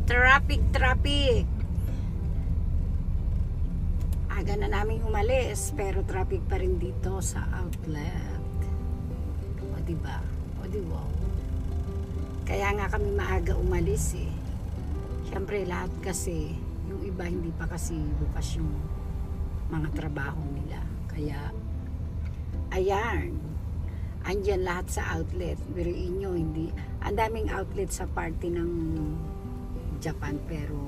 Traffic. Aga na namin umalis, pero traffic pa rin dito sa outlet. O diba? O diba? Kaya nga kami maaga umalis eh. Siyempre lahat kasi, yung iba hindi pa kasi bukas yung mga trabaho nila. Kaya, ayan. Andyan lahat sa outlet. Biruin nyo, hindi. Ang daming outlet sa party ng Japan, pero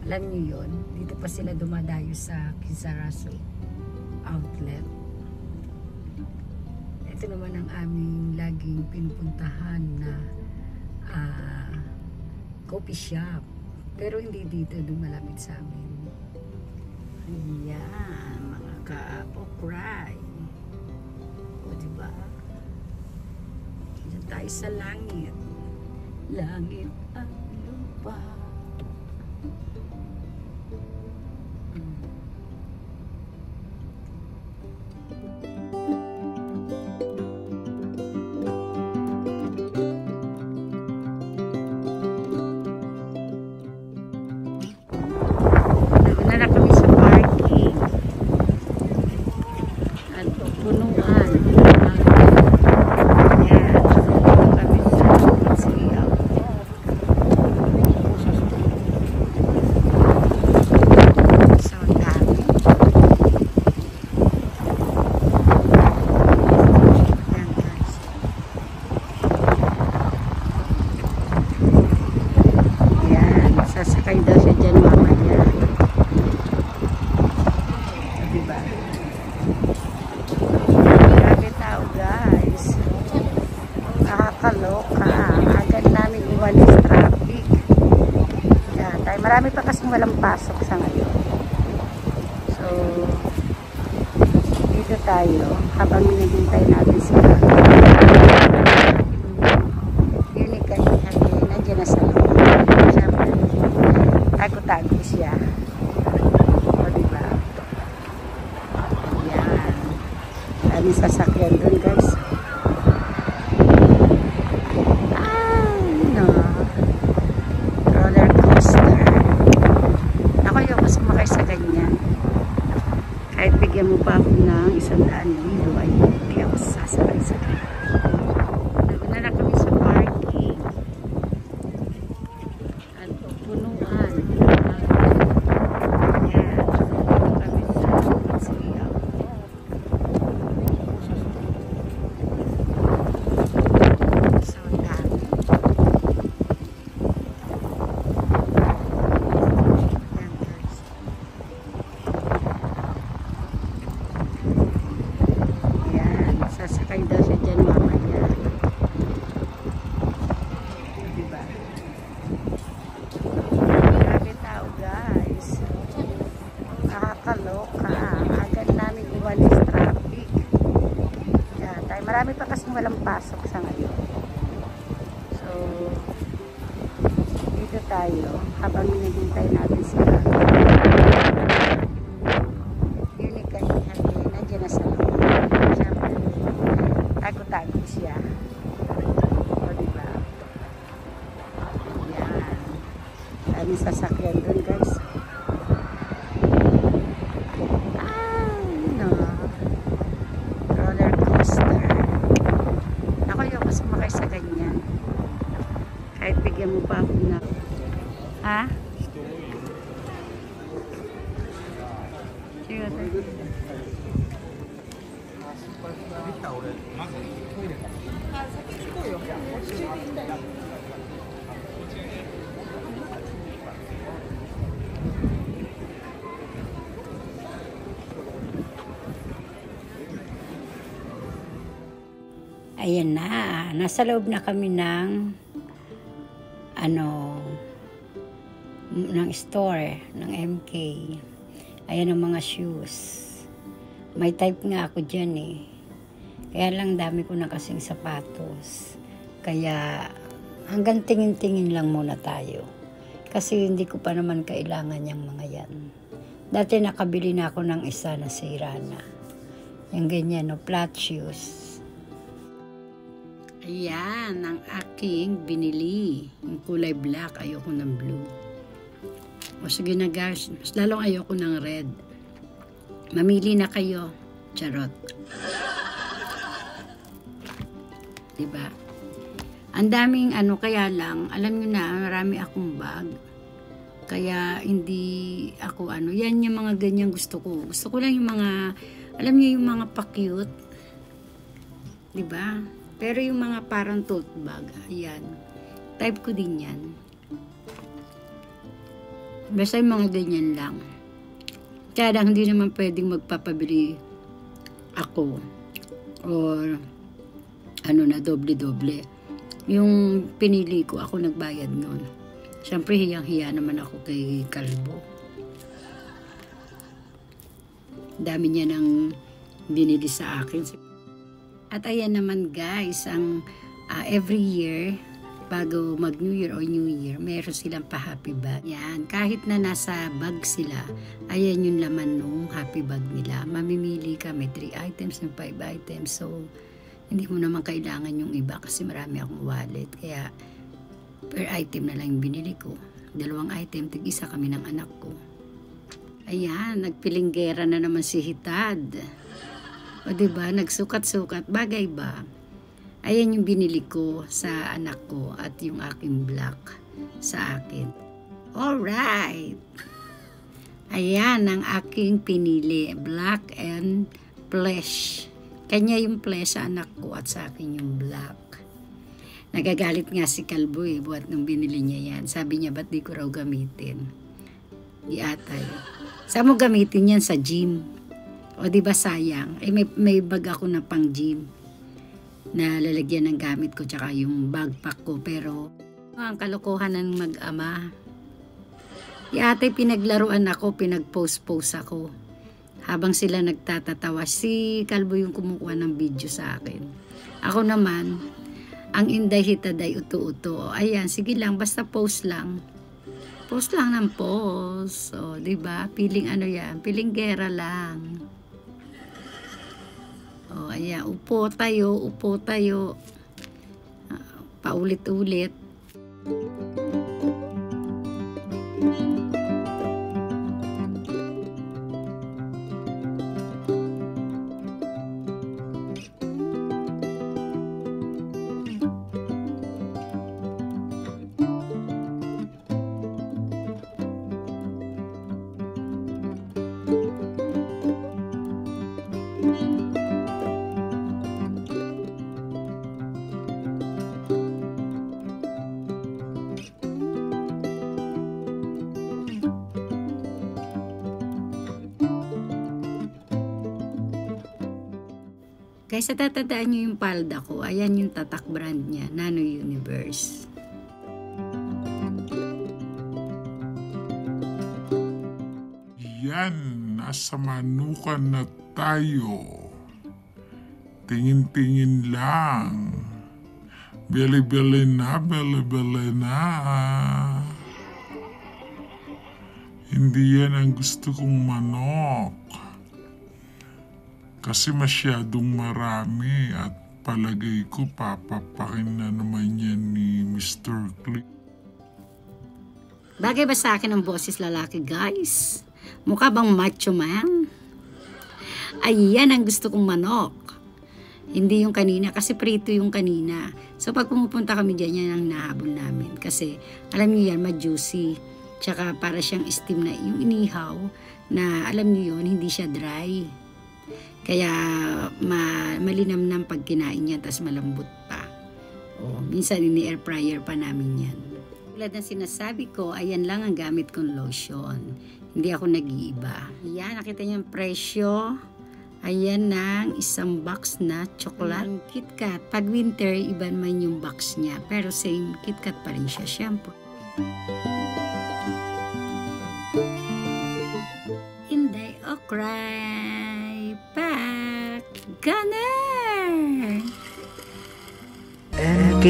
alam nyo yun, dito pa sila dumadayo sa Kisarasu outlet. Ito naman ang aming laging pinupuntahan na coffee shop, pero hindi dito, dumalapit sa amin. Ayan, mga ka-okray. O diba? Diyan tayo sa langit. Langit at lupa. Sasakay daw siya dyan mamaya. Diba? Grabe tao guys. Nakakaloka. Agad namin uwalis traffic. Yan. Tayo, marami pa kasing walang pasok sa ngayon. So, dito tayo. Habang hinihintay natin sila. Nandiyan na sa loob. Tago siya. O diba? Yan. Daming sasakyan dun guys. No. Roller coaster. Ako yung mas sumakay sa ganyan. Kahit bigyan mo pa ako ng 100 euro ay hindi ako sasakay sa ganyan. Nagpunala kami sa parking. At punuan. Sasakay daw siya dyan mamaya. Diba? Grabe tao guys. Nakakaloka. Agad namin uwalis traffic. Yan. Tayo, marami pa kasing walang pasok sa ngayon. So, dito tayo. Habang hinihintay natin sila. Nandiyan na sa loob. Tago siya. O diba? Yan. Daming sasakyan dun guys. No. Roller coaster. Ako yung mas sumakay sa ganyan. Kahit bigyan mo pa ako na. Ha? Sige tayo. Ayan na, nasa loob na kami ng ng store ng MK. Ayan ang mga shoes. May type nga ako dyan eh. Kaya lang dami ko na kasing sapatos. Kaya hanggang tingin-tingin lang muna tayo. Kasi hindi ko pa naman kailangan yung mga yan. Dati nakabili na ako ng isa na sira na. Yung ganyan, no, flat shoes. Ayan, ang aking binili. Yung kulay black, ayoko ng blue. O sige na guys, mas lalong ayoko ng red. Mamili na kayo. Charot. Diba? Ang daming kaya lang, alam nyo na, marami akong bag. Kaya hindi ako yan yung mga ganyan gusto ko. Gusto ko lang yung mga, alam nyo yung mga pa-cute. Diba? Pero yung mga parang tote bag, ayan. Type ko din yan. Basta yung mga ganyan lang. Kaya lang, hindi naman pwedeng magpapabili ako. Or, doble-doble. Yung pinili ko, ako nagbayad nun. Siyempre, hiyang-hiya naman ako kay Kalbo. Dami niya nang binili sa akin. At ayan naman guys, ang every year, bago mag-New Year o New Year, meron silang pa-happy bag. Yan, kahit na nasa bag sila, ayan yung laman nung happy bag nila. Mamimili ka, may 3 items, may 5 items. So, hindi mo naman kailangan yung iba kasi marami akong wallet. Kaya, per item na lang yung binili ko. 2 item, tig-isa kami ng anak ko. Ayan, nagpilinggera na naman si Hitad. O diba, nagsukat-sukat, bagay ba? Ayan yung binili ko sa anak ko at yung aking black sa akin. Alright! Ayan ang aking pinili, black and flesh. Kanya yung flesh sa anak ko at sa akin yung black. Nagagalit nga si Kalbo buhat nung binili niya yan. Sabi niya, ba't di ko raw gamitin? Di atay. Saan mo gamitin yan? Sa gym. O diba sayang? May bag ako na pang gym na lalagyan ng gamit ko tsaka yung backpack ko. Pero ang kalokohan ng mag-ama. Di atay pinaglaruan ako, pinag-post ako. Habang sila nagtatatawa, si Kalbo yung kumukuha ng video sa akin. Ako naman, ang inday hitaday uto-uto. Ayan, sige lang, basta post lang. Post lang ng post. O, diba? Piling yan? Piling gera lang. O, ayan, upo tayo. Paulit-ulit. Kaysa tatandaan nyo yung palda ko, ayan yung tatak brand niya, Nano Universe. Yan, nasa manukan na tayo. Tingin-tingin lang. Bili-bili na. Hindi yan ang gusto kong manok. Kasi masyadong marami at palagay ko papapakin na naman yan ni Mr. Click. Bagay ba sa akin ang boses lalaki, guys? Mukha bang macho man? Ayan ang gusto kong manok. Hindi yung kanina, kasi prito yung kanina. So pag pumupunta kami dyan, yan ang nahabol namin. Kasi alam niyo yan, ma-juicy. Tsaka para siyang steam na yung inihaw na alam niyo yun, hindi siya dry. Kaya malinamnam pag kinain niya, tas malambot pa. O, minsan ini-air fryer pa namin yan. Tulad ng sinasabi ko, ayan lang ang gamit kong lotion. Hindi ako nag-iiba. Ayan, nakita niyo yung presyo. Ayan ng isang box na chocolate KitKat. Pag winter, iba naman yung box niya. Pero same KitKat pa rin siya, syempre. Inday Okray Pack Gunner! MK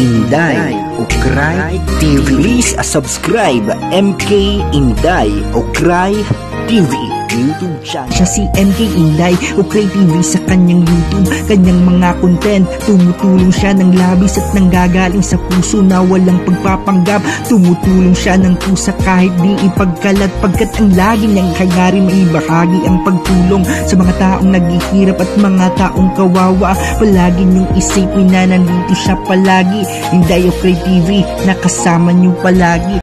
Inday Okray TV. Please subscribe MK Inday Okray TV. YouTube channel. Siya si MK Inday o Creative sa kanyang YouTube, kanyang mga content. Tumutulong siya ng labis at nanggagaling sa puso na walang pagpapanggap. Tumutulong siya ng pusa kahit di ipagkalat, pagkat ang lagi niyang kayari maibahagi ang pagtulong sa mga taong naghihirap at mga taong kawawa. Palagi niyong isipin na nandito siya palagi. Inday o Creative, nakasama niyo palagi.